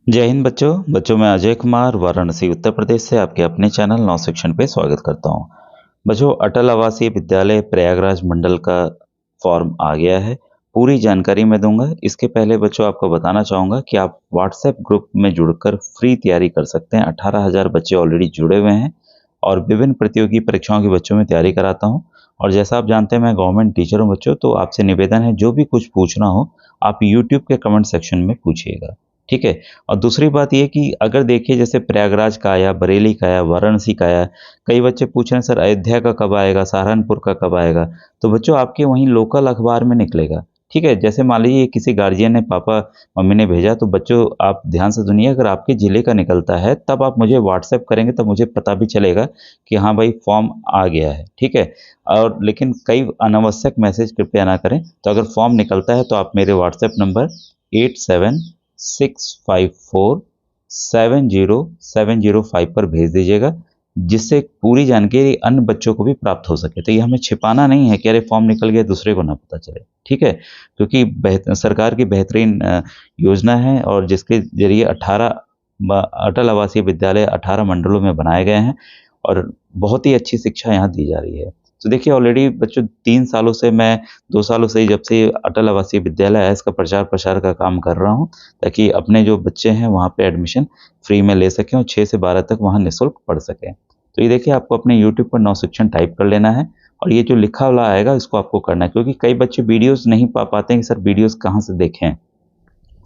जय हिंद बच्चों मैं अजय कुमार वाराणसी उत्तर प्रदेश से आपके अपने चैनल नौ शिक्षण पे स्वागत करता हूँ। बच्चों, अटल आवासीय विद्यालय प्रयागराज मंडल का फॉर्म आ गया है। पूरी जानकारी मैं दूंगा। इसके पहले बच्चों आपको बताना चाहूंगा कि आप व्हाट्सएप ग्रुप में जुड़कर फ्री तैयारी कर सकते हैं। 18,000 बच्चे ऑलरेडी जुड़े हुए हैं और विभिन्न प्रतियोगी परीक्षाओं की बच्चों में तैयारी कराता हूँ। और जैसा आप जानते हैं मैं गवर्नमेंट टीचर हूँ बच्चों, तो आपसे निवेदन है जो भी कुछ पूछना हो आप यूट्यूब के कमेंट सेक्शन में पूछिएगा, ठीक है। और दूसरी बात ये कि अगर देखिए जैसे प्रयागराज का आया, बरेली का आया, वाराणसी का आया, कई बच्चे पूछ रहे हैं सर अयोध्या का कब आएगा, सहारनपुर का कब आएगा। तो बच्चों आपके वहीं लोकल अखबार में निकलेगा, ठीक है। जैसे मान लीजिए किसी गार्जियन ने, पापा मम्मी ने भेजा, तो बच्चों आप ध्यान से सुनिए, अगर आपके ज़िले का निकलता है तब आप मुझे व्हाट्सएप करेंगे तब मुझे पता भी चलेगा कि हाँ भाई फॉर्म आ गया है, ठीक है। और लेकिन कई अनावश्यक मैसेज कृपया ना करें। तो अगर फॉर्म निकलता है तो आप मेरे व्हाट्सएप नंबर 8765470705 पर भेज दीजिएगा, जिससे पूरी जानकारी अन्य बच्चों को भी प्राप्त हो सके। तो ये हमें छिपाना नहीं है कि अरे फॉर्म निकल गया दूसरे को ना पता चले, ठीक है। क्योंकि सरकार की बेहतरीन योजना है और जिसके जरिए 18 अटल आवासीय विद्यालय 18 मंडलों में बनाए गए हैं और बहुत ही अच्छी शिक्षा यहाँ दी जा रही है। तो देखिए ऑलरेडी बच्चों 3 सालों से मैं 2 सालों से ही जब से अटल आवासीय विद्यालय है इसका प्रचार प्रसार का काम कर रहा हूँ, ताकि अपने जो बच्चे हैं वहाँ पे एडमिशन फ्री में ले सकें और 6 से 12 तक वहाँ निःशुल्क पढ़ सकें। तो ये देखिए आपको अपने यूट्यूब पर नव शिक्षण टाइप कर लेना है और ये जो लिखा वाला आएगा इसको आपको करना है, क्योंकि कई बच्चे वीडियोज़ नहीं पा पाते हैं कि सर वीडियोज़ कहाँ से देखें।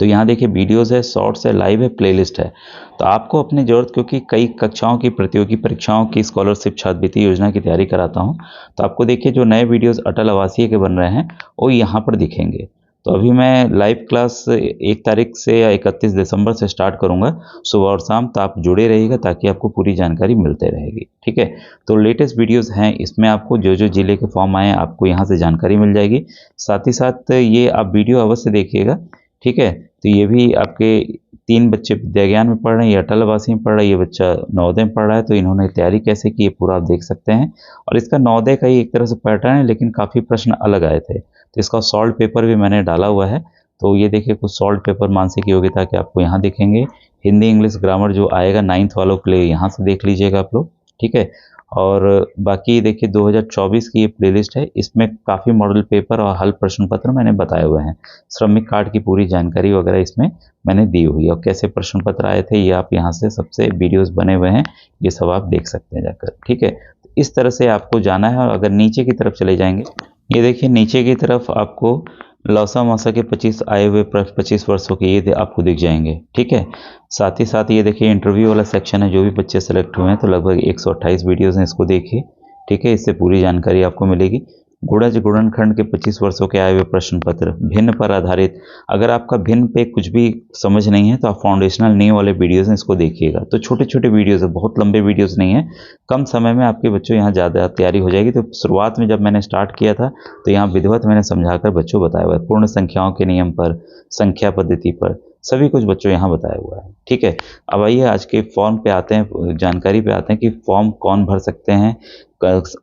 तो यहाँ देखिए वीडियोज़ है, शॉर्ट्स है, लाइव है, प्लेलिस्ट है। तो आपको अपनी ज़रूरत, क्योंकि कई कक्षाओं की प्रतियोगी परीक्षाओं की स्कॉलरशिप छात्रवृत्ति योजना की तैयारी कराता हूँ। तो आपको देखिए जो नए वीडियोज़ अटल आवासीय के बन रहे हैं वो यहाँ पर दिखेंगे। तो अभी मैं लाइव क्लास 1 तारीख से या 31 दिसंबर से स्टार्ट करूँगा सुबह और शाम। तो आप जुड़े रहिएगा ताकि आपको पूरी जानकारी मिलते रहेगी, ठीक है। तो लेटेस्ट वीडियोज़ हैं, इसमें आपको जो ज़िले के फॉर्म आए हैं आपको यहाँ से जानकारी मिल जाएगी। साथ ही साथ ये आप वीडियो अवश्य देखिएगा, ठीक है। तो ये भी आपके 3 बच्चे विद्या ज्ञान में पढ़ रहे हैं, ये अटल आवासीय में पढ़ रहा है, ये बच्चा नवोदय में पढ़ रहा है। तो इन्होंने तैयारी कैसे की है पूरा आप देख सकते हैं। और इसका नवोदय का ही एक तरह से पैटर्न है, लेकिन काफ़ी प्रश्न अलग आए थे। तो इसका सॉल्व पेपर भी मैंने डाला हुआ है। तो ये देखिए कुछ सॉल्व पेपर मानसिक योग्यता के आपको यहाँ दिखेंगे। हिंदी इंग्लिश ग्रामर जो आएगा 9th वालों के लिए यहाँ से देख लीजिएगा आप लोग, ठीक है। और बाकी देखिए 2024 की ये प्लेलिस्ट है, इसमें काफ़ी मॉडल पेपर और हल प्रश्न पत्र मैंने बताए हुए हैं। श्रमिक कार्ड की पूरी जानकारी वगैरह इसमें मैंने दी हुई है और कैसे प्रश्न पत्र आए थे ये आप यहाँ से सबसे वीडियोस बने हुए हैं, ये सब आप देख सकते हैं जाकर, ठीक है। तो इस तरह से आपको जाना है। और अगर नीचे की तरफ चले जाएंगे, ये देखिए नीचे की तरफ आपको लौसा मौसा के 25 आए हुए 25 वर्षों के ये आपको दिख जाएंगे, ठीक है। साथ ही साथ ये देखिए इंटरव्यू वाला सेक्शन है, जो भी बच्चे सेलेक्ट हुए हैं तो लगभग 128 वीडियोज़ हैं, इसको देखिए, ठीक है। इससे पूरी जानकारी आपको मिलेगी। गुणज गुणनखंड के 25 वर्षों के आए हुए प्रश्न पत्र भिन्न पर आधारित। अगर आपका भिन्न पे कुछ भी समझ नहीं है तो आप फाउंडेशनल नींव वाले वीडियोज़ हैं, इसको देखिएगा। तो छोटे छोटे वीडियोज़ है, बहुत लंबे वीडियोज़ नहीं है। कम समय में आपके बच्चों यहाँ ज़्यादा तैयारी हो जाएगी। तो शुरुआत में जब मैंने स्टार्ट किया था तो यहाँ विधिवत मैंने समझाकर बच्चों बताया हुआ है, पूर्ण संख्याओं के नियम पर, संख्या पद्धति पर, सभी कुछ बच्चों यहाँ बताया हुआ है, ठीक है। अब आइए आज के फॉर्म पे आते हैं, जानकारी पे आते हैं कि फॉर्म कौन भर सकते हैं,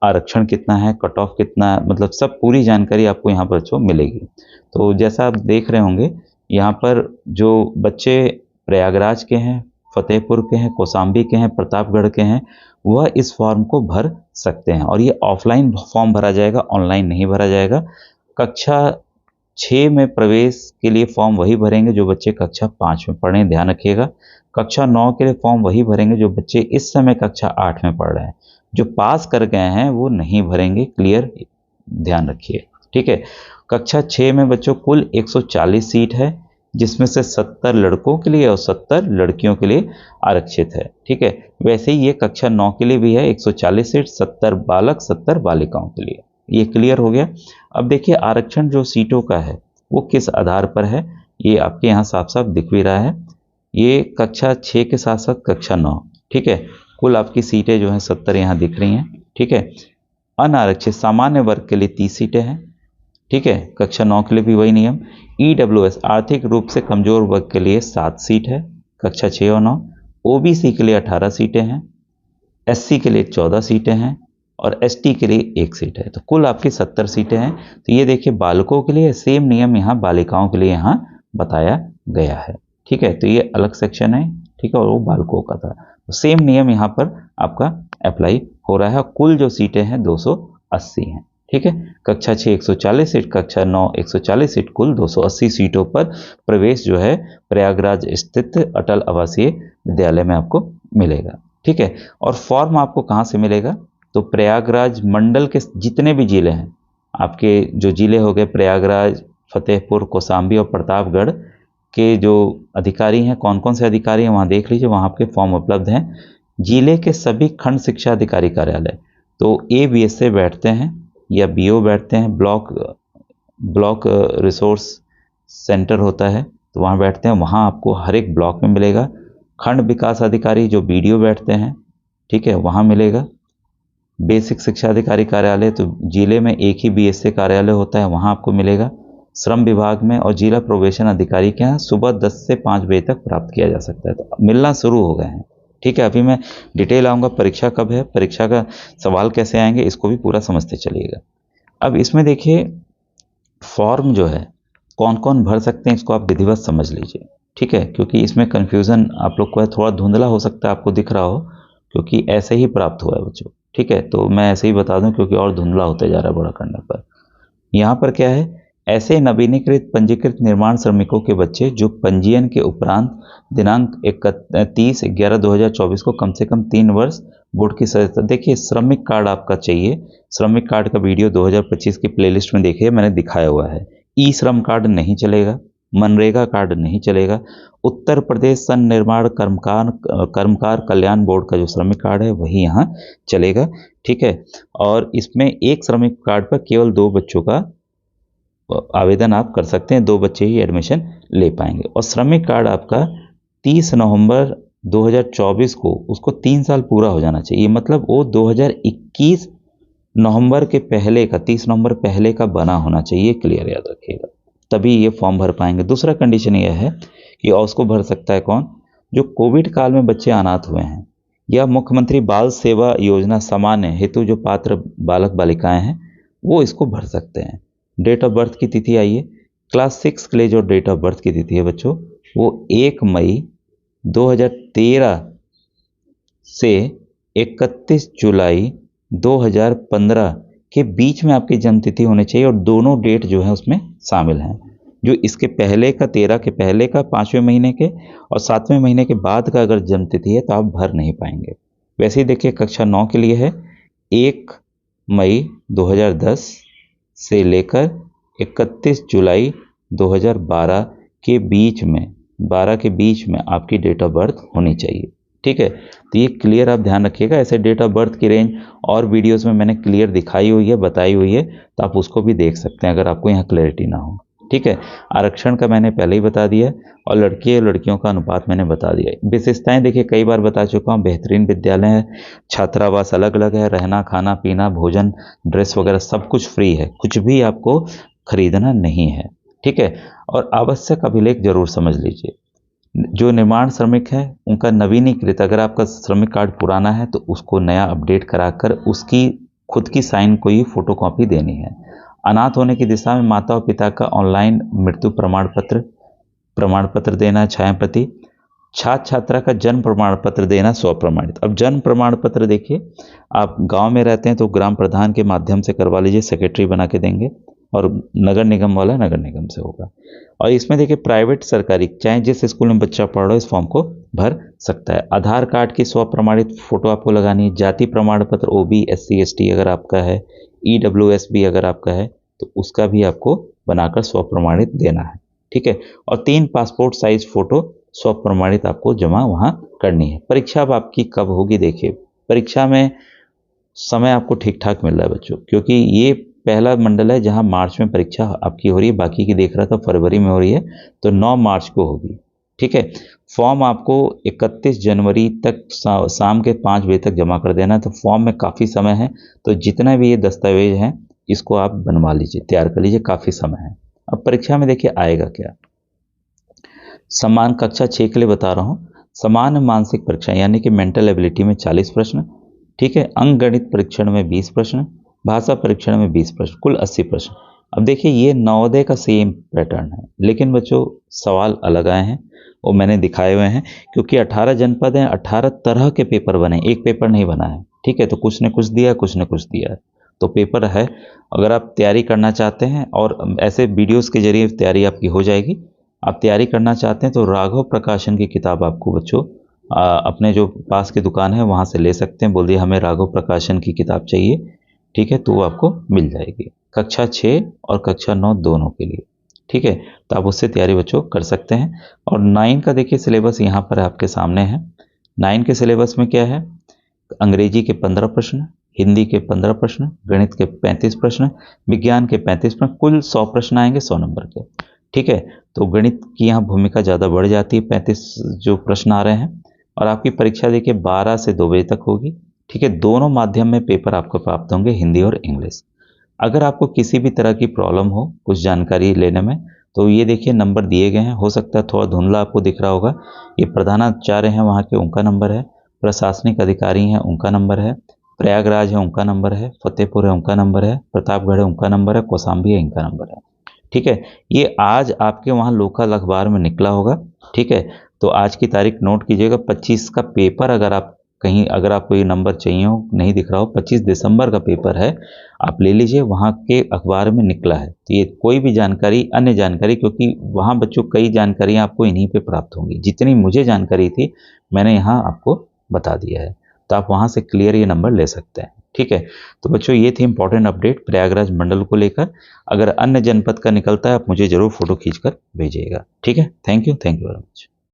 आरक्षण कितना है, कट ऑफ कितना, मतलब सब पूरी जानकारी आपको यहाँ पर बच्चों मिलेगी। तो जैसा आप देख रहे होंगे यहाँ पर जो बच्चे प्रयागराज के हैं, फतेहपुर के हैं, कौशाम्बी के हैं, प्रतापगढ़ के हैं, वह इस फॉर्म को भर सकते हैं। और ये ऑफलाइन फॉर्म भरा जाएगा, ऑनलाइन नहीं भरा जाएगा। कक्षा 6 में प्रवेश के लिए फॉर्म वही भरेंगे जो बच्चे कक्षा 5 में पढ़ रहे हैं, ध्यान रखिएगा। कक्षा 9 के लिए फॉर्म वही भरेंगे जो बच्चे इस समय कक्षा 8 में पढ़ रहे हैं। जो पास कर गए हैं वो नहीं भरेंगे, क्लियर, ध्यान रखिए, ठीक है। कक्षा 6 में बच्चों कुल 140 सीट है, जिसमें से 70 लड़कों के लिए और 70 लड़कियों के लिए आरक्षित है, ठीक है। वैसे ही ये कक्षा 9 के लिए भी है, 140 सीट, 70 बालक 70 बालिकाओं के लिए। ये क्लियर हो गया। अब देखिए आरक्षण जो सीटों का है वो किस आधार पर है, ये आपके यहाँ साफ साफ दिख भी रहा है। ये कक्षा 6 के साथ साथ कक्षा 9, ठीक है। कुल आपकी सीटें जो हैं 70 यहाँ दिख रही हैं, ठीक है। अनारक्षित सामान्य वर्ग के लिए 30 सीटें हैं, ठीक है। कक्षा 9 के लिए भी वही नियम। ईडब्ल्यूएस आर्थिक रूप से कमजोर वर्ग के लिए 7 सीट है, कक्षा 6 और 9। ओबीसी के लिए 18 सीटें हैं, एससी के लिए 14 सीटें हैं और एसटी के लिए 1 सीट है। तो कुल आपकी 70 सीटें हैं। तो ये देखिए बालकों के लिए सेम नियम यहाँ बालिकाओं के लिए यहाँ बताया गया है, ठीक है, तो ये अलग सेक्शन है, ठीक है, और वो बालकों का था। तो सेम नियम यहाँ पर आपका अप्लाई हो रहा है। कुल जो सीटें हैं 280 हैं, ठीक है। कक्षा 6 140 सीट, कक्षा 9 140 सीट, कुल 280 सीटों पर प्रवेश जो है प्रयागराज स्थित अटल आवासीय विद्यालय में आपको मिलेगा, ठीक है। और फॉर्म आपको कहाँ से मिलेगा, तो प्रयागराज मंडल के जितने भी जिले हैं, आपके जो जिले हो गए प्रयागराज, फतेहपुर, कौशाम्बी और प्रतापगढ़ के जो अधिकारी हैं, कौन कौन से अधिकारी हैं वहाँ देख लीजिए, वहाँ आपके फॉर्म उपलब्ध हैं। जिले के सभी खंड शिक्षा अधिकारी कार्यालय, तो ABS से बैठते हैं या BO बैठते हैं, ब्लॉक रिसोर्स सेंटर होता है, तो वहाँ बैठते हैं, वहाँ आपको हर एक ब्लॉक में मिलेगा। खंड विकास अधिकारी जो BDO बैठते हैं, ठीक है, वहाँ मिलेगा। बेसिक शिक्षा अधिकारी कार्यालय, तो जिले में एक ही BSA कार्यालय होता है, वहाँ आपको मिलेगा। श्रम विभाग में और जिला प्रोबेशन अधिकारी के यहाँ सुबह 10 से 5 बजे तक प्राप्त किया जा सकता है। तो मिलना शुरू हो गए हैं, ठीक है। अभी मैं डिटेल आऊँगा, परीक्षा कब है, परीक्षा का सवाल कैसे आएंगे, इसको भी पूरा समझते चलिएगा। अब इसमें देखिए फॉर्म जो है कौन कौन भर सकते हैं, इसको आप विधिवत समझ लीजिए, ठीक है, क्योंकि इसमें कन्फ्यूज़न आप लोग को है, थोड़ा धुंधला हो सकता है, आपको दिख रहा हो, क्योंकि ऐसे ही प्राप्त हुआ है बच्चों, ठीक है। तो मैं ऐसे ही बता दूं, क्योंकि और धुंधला होते जा रहा है बड़ा करने पर। यहाँ पर क्या है, ऐसे नवीनीकृत पंजीकृत निर्माण श्रमिकों के बच्चे जो पंजीयन के उपरांत दिनांक 31/11/2024 को कम से कम 3 वर्ष बोर्ड की सदस्यता, देखिए श्रमिक कार्ड आपका चाहिए। श्रमिक कार्ड का वीडियो 2025 की प्लेलिस्ट में देखिए, मैंने दिखाया हुआ है। ई श्रम कार्ड नहीं चलेगा, मनरेगा कार्ड नहीं चलेगा। उत्तर प्रदेश सन निर्माण कर्मकार कल्याण बोर्ड का जो श्रमिक कार्ड है वही यहाँ चलेगा, ठीक है। और इसमें एक श्रमिक कार्ड पर केवल 2 बच्चों का आवेदन आप कर सकते हैं, 2 बच्चे ही एडमिशन ले पाएंगे। और श्रमिक कार्ड आपका 30 नवंबर 2024 को उसको 3 साल पूरा हो जाना चाहिए, मतलब वो 2021 नवंबर के पहले का, 30 नवंबर पहले का बना होना चाहिए, क्लियर याद रखिएगा, तभी ये फॉर्म भर पाएंगे। दूसरा कंडीशन यह है कि और उसको भर सकता है कौन, जो कोविड काल में बच्चे अनाथ हुए हैं या मुख्यमंत्री बाल सेवा योजना सामान्य हेतु जो पात्र बालक बालिकाएं हैं वो इसको भर सकते हैं। डेट ऑफ बर्थ की तिथि आइए, क्लास 6 के लिए जो डेट ऑफ बर्थ की तिथि है बच्चों, वो 1 मई 2013 से 31 जुलाई 2015 के बीच में आपकी जन्म तिथि होनी चाहिए, और दोनों डेट जो है उसमें शामिल हैं। जो इसके पहले का 13 के पहले का 5वें महीने के और 7वें महीने के बाद का अगर जन्म तिथि है तो आप भर नहीं पाएंगे। वैसे ही देखिए कक्षा 9 के लिए है 1 मई 2010 से लेकर 31 जुलाई 2012 के बीच में, 12 के बीच में आपकी डेट ऑफ बर्थ होनी चाहिए, ठीक है। तो ये क्लियर आप ध्यान रखिएगा। ऐसे डेट ऑफ बर्थ की रेंज और वीडियोस में मैंने क्लियर दिखाई हुई है, बताई हुई है, तो आप उसको भी देख सकते हैं अगर आपको यहाँ क्लैरिटी ना हो, ठीक है। आरक्षण का मैंने पहले ही बता दिया, और लड़के और लड़कियों का अनुपात मैंने बता दिया। विशेषताएं देखिए कई बार बता चुका हूँ, बेहतरीन विद्यालय है, छात्रावास अलग अलग है, रहना खाना पीना भोजन ड्रेस वगैरह सब कुछ फ्री है, कुछ भी आपको खरीदना नहीं है, ठीक है। और आवश्यक अभिलेख जरूर समझ लीजिए, जो निर्माण श्रमिक है उनका नवीनीकृत, अगर आपका श्रमिक कार्ड पुराना है तो उसको नया अपडेट कराकर उसकी खुद की साइन को ही फोटोकॉपी देनी है। अनाथ होने की दिशा में माता और पिता का ऑनलाइन मृत्यु प्रमाण पत्र देना है, छाया प्रति। छात्र छात्रा का जन्म प्रमाण पत्र देना स्वप्रमाणित। अब जन्म प्रमाण पत्र देखिए, आप गांव में रहते हैं तो ग्राम प्रधान के माध्यम से करवा लीजिए, सेक्रेटरी बना के देंगे, और नगर निगम वाला नगर निगम से होगा। और इसमें देखिए प्राइवेट सरकारी चाहे जिस स्कूल में बच्चा पढ़ रहा हो इस फॉर्म को भर सकता है। आधार कार्ड की स्वप्रमाणित फोटो आपको लगानी है। जाति प्रमाण पत्र OB SC ST अगर आपका है, EWS अगर आपका है तो उसका भी आपको बनाकर स्वप्रमाणित देना है, ठीक है। और 3 पासपोर्ट साइज फोटो स्वप्रमाणित आपको जमा वहाँ करनी है। परीक्षा अब आपकी कब होगी, देखिए परीक्षा में समय आपको ठीक ठाक मिल रहा है बच्चों, क्योंकि ये पहला मंडल है जहां मार्च में परीक्षा आपकी हो रही है, बाकी की देख रहा था फरवरी में हो रही है, तो 9 मार्च को होगी, ठीक है। फॉर्म आपको 31 जनवरी तक शाम के 5 बजे तक जमा कर देना है, तो फॉर्म में काफ़ी समय है, तो जितना भी ये दस्तावेज हैं इसको आप बनवा लीजिए, तैयार कर लीजिए, काफ़ी समय है। अब परीक्षा में देखिए आएगा क्या, समान कक्षा 6 के लिए बता रहा हूँ, समान मानसिक परीक्षा यानी कि मेंटल एबिलिटी में 40 प्रश्न, ठीक है। अंक गणित परीक्षण में 20 प्रश्न, भाषा परीक्षण में 20 प्रश्न, कुल 80 प्रश्न। अब देखिए ये नवोदय का सेम पैटर्न है, लेकिन बच्चों सवाल अलग आए हैं। वो मैंने दिखाए हुए हैं, क्योंकि 18 जनपद हैं, 18 तरह के पेपर बने, एक पेपर नहीं बना है, ठीक है। तो कुछ ने कुछ दिया, कुछ ने कुछ दिया है, तो पेपर है। अगर आप तैयारी करना चाहते हैं और ऐसे वीडियोस के जरिए तैयारी आपकी हो जाएगी, आप तैयारी करना चाहते हैं तो राघव प्रकाशन की किताब आपको बच्चों अपने जो पास की दुकान है वहाँ से ले सकते हैं। बोल दिए हमें राघव प्रकाशन की किताब चाहिए, ठीक है, तो वो आपको मिल जाएगी कक्षा 6 और कक्षा 9 दोनों के लिए, ठीक है। तो आप उससे तैयारी बच्चों कर सकते हैं। और 9 का देखिए सिलेबस यहाँ पर आपके सामने है। 9 के सिलेबस में क्या है, अंग्रेजी के 15 प्रश्न, हिंदी के 15 प्रश्न, गणित के 35 प्रश्न, विज्ञान के 35 प्रश्न, कुल 100 प्रश्न आएंगे 100 नंबर के, ठीक है। तो गणित की यहाँ भूमिका ज़्यादा बढ़ जाती है, 35 जो प्रश्न आ रहे हैं। और आपकी परीक्षा देखिए 12 से 2 बजे तक होगी, ठीक है। दोनों माध्यम में पेपर आपको प्राप्त होंगे, हिंदी और इंग्लिश। अगर आपको किसी भी तरह की प्रॉब्लम हो कुछ जानकारी लेने में, तो ये देखिए नंबर दिए गए हैं। हो सकता है थोड़ा धुंधला आपको दिख रहा होगा, ये प्रधानाचार्य हैं वहाँ के, उनका नंबर है, प्रशासनिक अधिकारी हैं उनका नंबर है, प्रयागराज है उनका नंबर है, फतेहपुर है उनका नंबर है, प्रतापगढ़ है उनका नंबर है, कौशाम्बी है इनका नंबर है, ठीक है। ये आज आपके वहाँ लोकल अखबार में निकला होगा, ठीक है। तो आज की तारीख नोट कीजिएगा, 25 का पेपर अगर आप कहीं, अगर आपको ये नंबर चाहिए हो, नहीं दिख रहा हो, 25 दिसंबर का पेपर है, आप ले लीजिए, वहाँ के अखबार में निकला है। तो ये कोई भी जानकारी, अन्य जानकारी, क्योंकि वहाँ बच्चों कई जानकारियाँ आपको इन्हीं पे प्राप्त होंगी, जितनी मुझे जानकारी थी मैंने यहाँ आपको बता दिया है, तो आप वहाँ से क्लियर ये नंबर ले सकते हैं, ठीक है। तो बच्चों ये थी इंपॉर्टेंट अपडेट प्रयागराज मंडल को लेकर। अगर अन्य जनपद का निकलता है आप मुझे ज़रूर फोटो खींच कर भेजिएगा, ठीक है। Thank you very much.